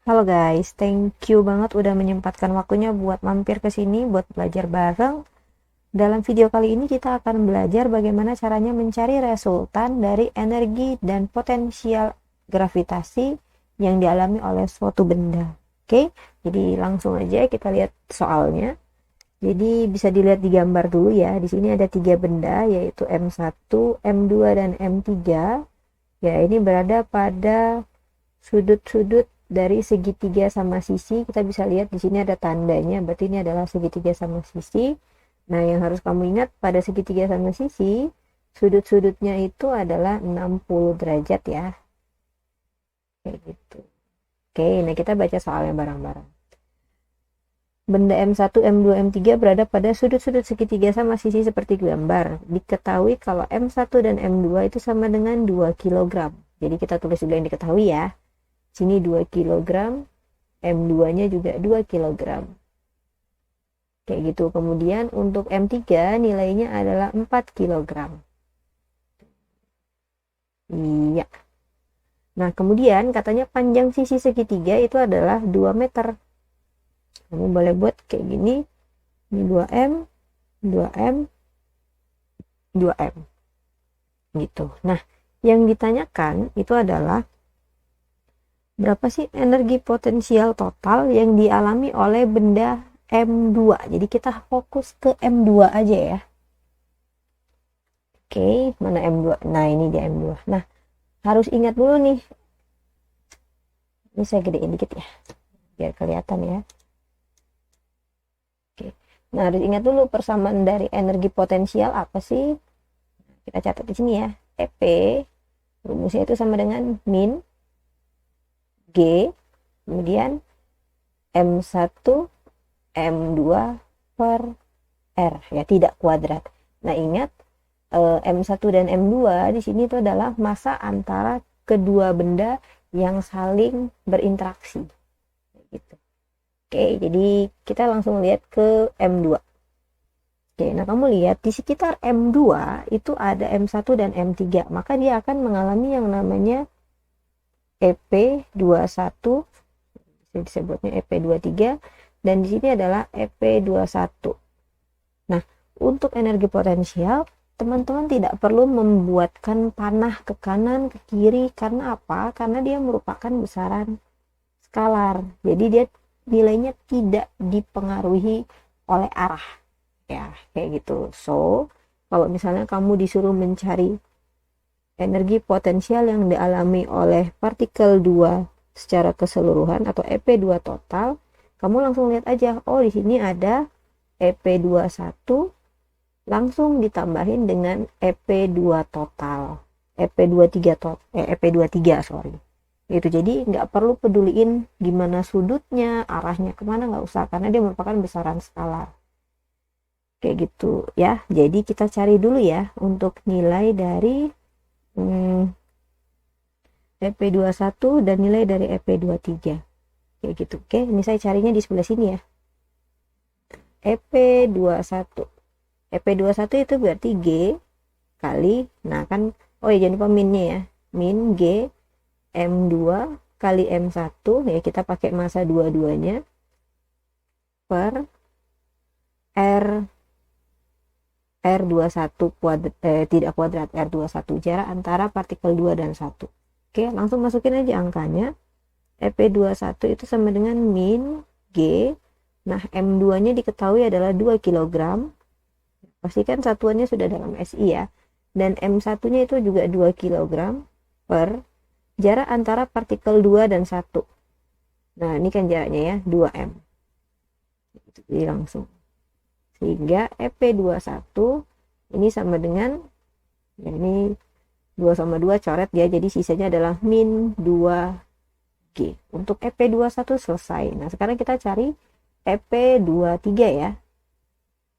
Halo guys, thank you banget udah menyempatkan waktunya buat mampir ke sini buat belajar bareng. Dalam video kali ini kita akan belajar bagaimana caranya mencari resultan dari energi dan potensial gravitasi yang dialami oleh suatu benda. Oke, jadi langsung aja kita lihat soalnya. Jadi bisa dilihat di gambar dulu ya. Di sini ada tiga benda yaitu M1, M2, dan M3. Ya, ini berada pada sudut-sudut dari segitiga sama sisi. Kita bisa lihat di sini ada tandanya, berarti ini adalah segitiga sama sisi. Nah, yang harus kamu ingat pada segitiga sama sisi, sudut-sudutnya itu adalah 60 derajat ya. Kayak gitu. Oke, nah kita baca soalnya bareng-bareng. Benda M1, M2, M3 berada pada sudut-sudut segitiga sama sisi seperti gambar. Diketahui kalau M1 dan M2 itu sama dengan 2 kg. Jadi kita tulis dulu yang diketahui ya. Sini 2 kg, M2-nya juga 2 kg. Kayak gitu. Kemudian untuk M3 nilainya adalah 4 kg. Iya. Nah, kemudian katanya panjang sisi segitiga itu adalah 2 meter. Kamu boleh buat kayak gini. Ini 2M, 2M, 2M. Gitu. Nah, yang ditanyakan itu adalah berapa sih energi potensial total yang dialami oleh benda M2. Jadi kita fokus ke M2 aja ya. Oke, mana M2? Nah, ini dia M2. Nah, harus ingat dulu nih. Ini saya gedein dikit ya, biar kelihatan ya. Oke. Nah, harus ingat dulu persamaan dari energi potensial apa sih? Kita catat di sini ya. EP, rumusnya itu sama dengan min G, kemudian M1 M2 per R ya, tidak kuadrat. Nah, ingat M1 dan M2 di sini itu adalah massa antara kedua benda yang saling berinteraksi gitu. Oke, jadi kita langsung lihat ke M2. Oke, nah kamu lihat di sekitar M2 itu ada M1 dan M3, maka dia akan mengalami yang namanya EP21, disebutnya EP23, dan di sini adalah EP21. Nah, untuk energi potensial, teman-teman tidak perlu membuatkan panah ke kanan, ke kiri, karena apa? Karena dia merupakan besaran skalar. Jadi dia nilainya tidak dipengaruhi oleh arah. Ya, kayak gitu. So, kalau misalnya kamu disuruh mencari energi potensial yang dialami oleh partikel 2 secara keseluruhan atau EP2 total, kamu langsung lihat aja, oh di sini ada EP21 langsung ditambahin dengan EP2 total. EP23 total, EP23 sorry. Itu jadi nggak perlu peduliin gimana sudutnya, arahnya kemana, nggak usah, karena dia merupakan besaran skalar. Kayak gitu ya. Jadi kita cari dulu ya untuk nilai dari EP21 dan nilai dari EP23. Kayak gitu. Oke, ini saya carinya di sebelah sini ya. EP21. EP21 itu berarti G kali, nah kan, oh ya jangan lupa minnya ya. Min G M2 kali M1, ya kita pakai massa dua-duanya, per R R21 kuadrat, tidak kuadrat, R21, jarak antara partikel 2 dan 1. Oke, langsung masukin aja angkanya. EP21 itu sama dengan min G. Nah, M2-nya diketahui adalah 2 kg. Pastikan satuannya sudah dalam SI ya. Dan M1-nya itu juga 2 kg per jarak antara partikel 2 dan 1. Nah, ini kan jaraknya ya, 2M. Jadi langsung. Sehingga EP21 ini sama dengan, ya ini 2 sama 2 coret ya, jadi sisanya adalah min 2G. Untuk EP21 selesai. Nah, sekarang kita cari EP23 ya.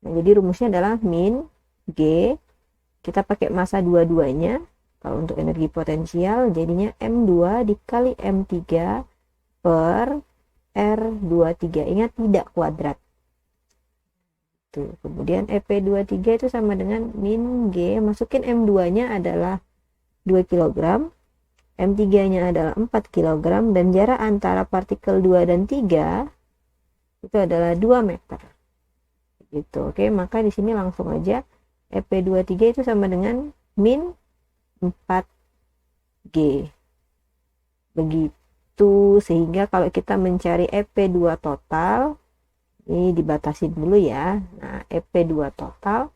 Nah, jadi rumusnya adalah min G, kita pakai massa dua-duanya. Kalau untuk energi potensial jadinya M2 dikali M3 per R23. Ingat, tidak kuadrat. Tuh, kemudian EP23 itu sama dengan min G, masukin M2-nya adalah 2 kg M3 nya adalah 4 kg dan jarak antara partikel 2 dan 3 itu adalah 2 meter gitu. Oke, maka di sini langsung aja EP23 itu sama dengan min 4G begitu. Sehingga kalau kita mencari EP2 total, ini dibatasi dulu ya. Nah, EP2 total,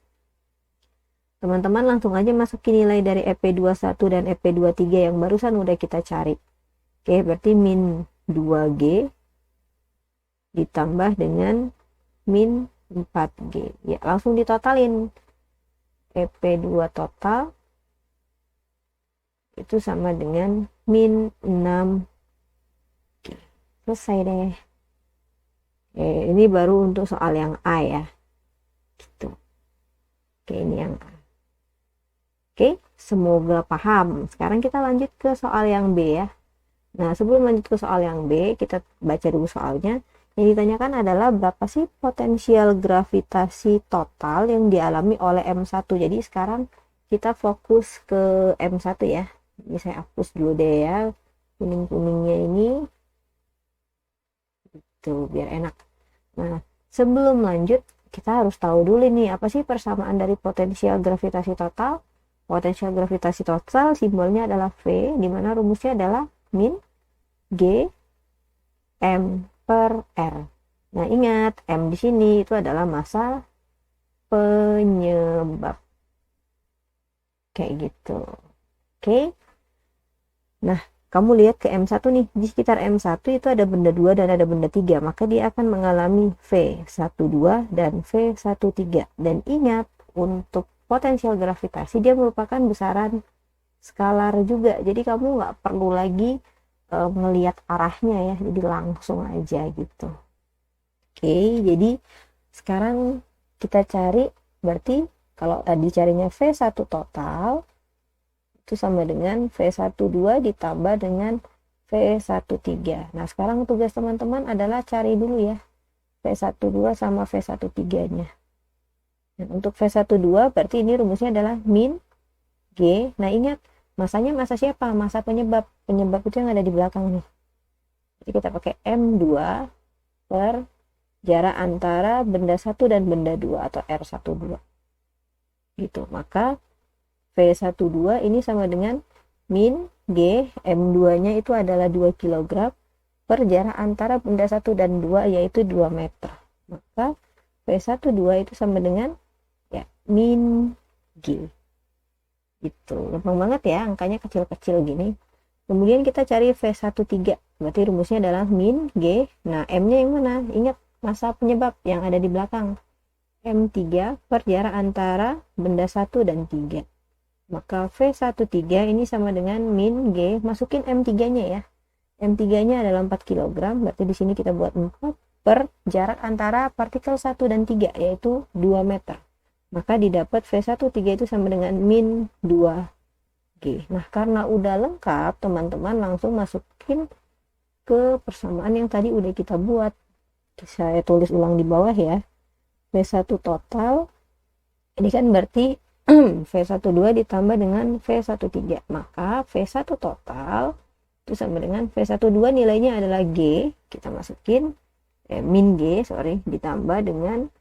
teman-teman langsung aja masukin nilai dari EP21 dan EP23 yang barusan udah kita cari. Oke, berarti min 2G ditambah dengan min 4G. Ya, langsung ditotalin. EP2 total itu sama dengan min 6G. Selesai deh. Ini baru untuk soal yang A ya. Gitu. Oke, ini yang A. Oke, semoga paham. Sekarang kita lanjut ke soal yang B ya. Nah, sebelum lanjut ke soal yang B, kita baca dulu soalnya. Yang ditanyakan adalah berapa sih potensial gravitasi total yang dialami oleh M1. Jadi sekarang kita fokus ke M1 ya. Ini saya hapus dulu deh ya. Kuning-kuningnya ini. Itu biar enak. Nah, sebelum lanjut, kita harus tahu dulu nih, apa sih persamaan dari potensial gravitasi total? Potensial gravitasi total simbolnya adalah V, di mana rumusnya adalah min G M per R. Nah, ingat, M di sini itu adalah massa penyebab. Kayak gitu. Oke. Nah, kamu lihat ke M1 nih, di sekitar M1 itu ada benda 2 dan ada benda 3, maka dia akan mengalami V12 dan V13. Dan ingat, untuk potensial gravitasi dia merupakan besaran skalar juga, jadi kamu nggak perlu lagi ngelihat arahnya ya, jadi langsung aja gitu. Oke, jadi sekarang kita cari, berarti kalau tadi carinya V1 total itu sama dengan V12 ditambah dengan V13. Nah, sekarang tugas teman-teman adalah cari dulu ya V12 sama V13 nya. Dan untuk V12 berarti ini rumusnya adalah min G. Nah, ingat, masanya masa siapa? Masa penyebab. Penyebab itu yang ada di belakang nih. Jadi kita pakai M2 per jarak antara benda 1 dan benda 2 atau R12. Gitu. Maka V12 ini sama dengan min G, M2-nya itu adalah 2 kg per jarak antara benda 1 dan 2 yaitu 2 meter. Maka V12 itu sama dengan ya min G. Gitu, gampang banget ya, angkanya kecil-kecil gini. Kemudian kita cari V13, berarti rumusnya adalah min G. Nah, M-nya yang mana? Ingat, massa penyebab yang ada di belakang. M3 per jarak antara benda 1 dan 3. Maka V13 ini sama dengan min G, masukin M3-nya ya. M3-nya adalah 4 kg, berarti di sini kita buat 4 per jarak antara partikel 1 dan 3, yaitu 2 meter. Maka didapat V13 itu sama dengan min 2G. Nah, karena udah lengkap, teman-teman langsung masukin ke persamaan yang tadi udah kita buat. Saya tulis ulang di bawah ya. V1 total, ini kan berarti V12 ditambah dengan V13. Maka V1 total itu sama dengan V12 nilainya adalah G. Kita masukin min G, ditambah dengan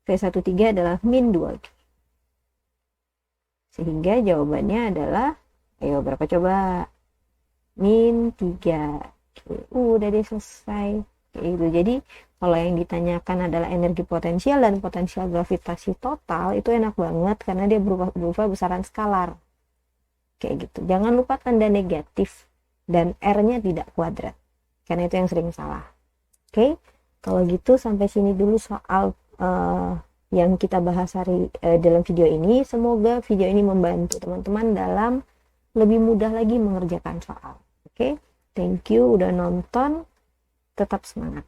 V13 adalah min 2G. Sehingga jawabannya adalah, ayo berapa coba? Min 3G. Udah deh, selesai. Gitu. Jadi kalau yang ditanyakan adalah energi potensial dan potensial gravitasi total, itu enak banget karena dia berupa besaran skalar. Kayak gitu. Jangan lupa tanda negatif dan R-nya tidak kuadrat. Karena itu yang sering salah. Oke, kalau gitu sampai sini dulu soal yang kita bahas dalam video ini. Semoga video ini membantu teman-teman dalam lebih mudah lagi mengerjakan soal. Oke, thank you udah nonton. Tetap semangat.